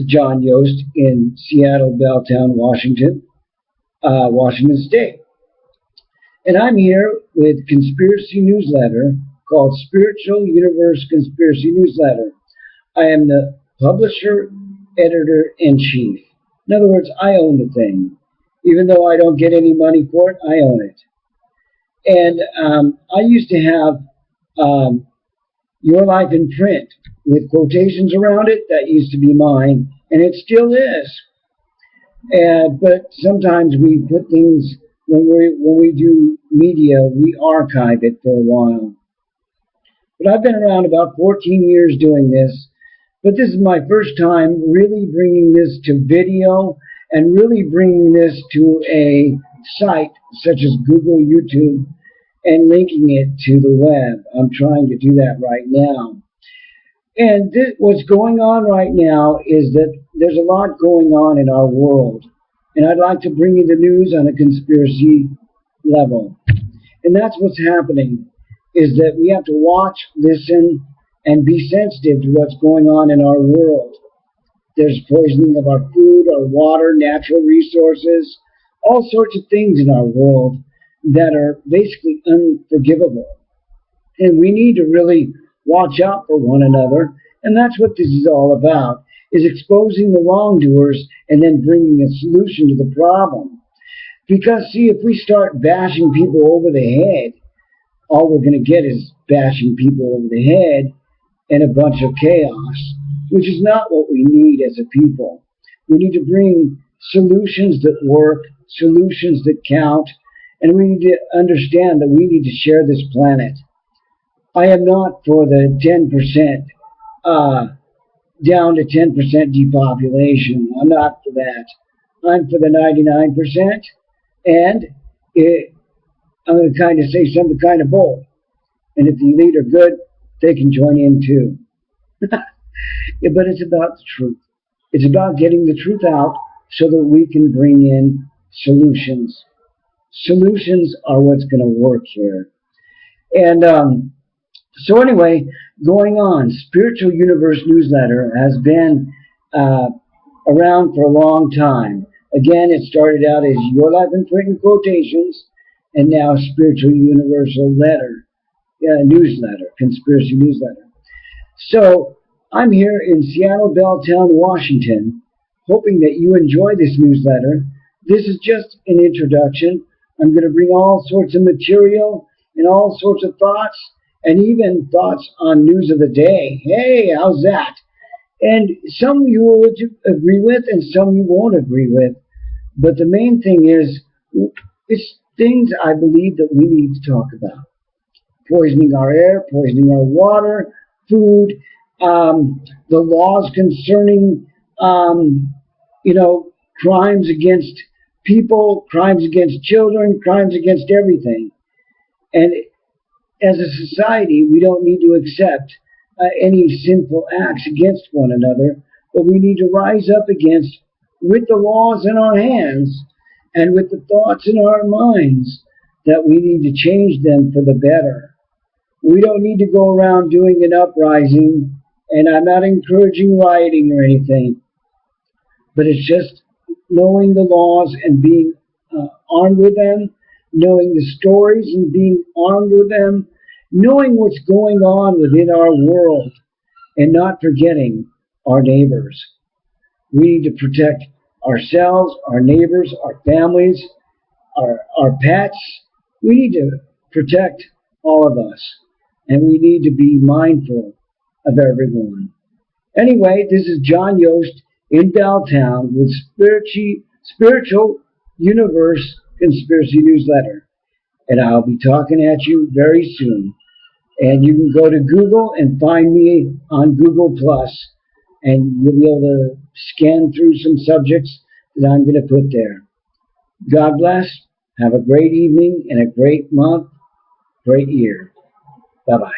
John Yost in Seattle, Belltown, Washington State. And I'm here with conspiracy newsletter called Spiritual Universe Conspiracy Newsletter. I am the publisher, editor-in-chief. In other words, I own the thing. Even though I don't get any money for it, I own it. And I used to have Your Life in Print with quotations around it. That used to be mine, and it still is. But sometimes we put things, when we do media, we archive it for a while. But I've been around about 14 years doing this, but this is my first time really bringing this to video and really bringing this to a site such as Google, YouTube, and linking it to the web. I'm trying to do that right now. And what's going on right now is that there's a lot going on in our world. And I'd like to bring you the news on a conspiracy level. And that's what's happening, is that we have to watch, listen, and be sensitive to what's going on in our world. There's poisoning of our food, our water, natural resources, all sorts of things in our world that are basically unforgivable. And we need to really watch out for one another. And that's what this is all about, is exposing the wrongdoers and then bringing a solution to the problem. Because, see, if we start bashing people over the head, all we're going to get is bashing people over the head and a bunch of chaos, which is not what we need as a people. We need to bring solutions that work, solutions that count, and we need to understand that we need to share this planet. I am not for the 10%, down to 10% depopulation. I'm not for that. I'm for the 99%, and I'm going to kind of say something kind of bold. And if the elite are good, they can join in too. Yeah, but it's about the truth. It's about getting the truth out so that we can bring in solutions. Solutions are what's going to work here. And so anyway, going on, Spiritual Universe Newsletter has been around for a long time. Again, it started out as Your Life in Print and Quotations, and now Spiritual Universal Newsletter, Conspiracy Newsletter. So I'm here in Seattle, Belltown, Washington, hoping that you enjoy this newsletter. This is just an introduction. I'm going to bring all sorts of material and all sorts of thoughts, and even thoughts on news of the day. Hey, how's that? And some you will agree with and some you won't agree with. But the main thing is, it's things I believe that we need to talk about. Poisoning our air, poisoning our water, food, the laws concerning, crimes against people, crimes against children, crimes against everything. And as a society, we don't need to accept any sinful acts against one another, but we need to rise up against, with the laws in our hands and with the thoughts in our minds, that we need to change them for the better. We don't need to go around doing an uprising, and I'm not encouraging rioting or anything, but it's just knowing the laws and being armed with them, knowing the stories and being armed with them, knowing what's going on within our world, and not forgetting our neighbors. We need to protect ourselves, our neighbors, our families, our pets. We need to protect all of us, and we need to be mindful of everyone. Anyway, this is John Yost in Belltown with Spiritual Universe Conspiracy Newsletter. And I'll be talking at you very soon. And you can go to Google and find me on Google Plus, and you'll be able to scan through some subjects that I'm going to put there. God bless. Have a great evening and a great month, great year. Bye-bye.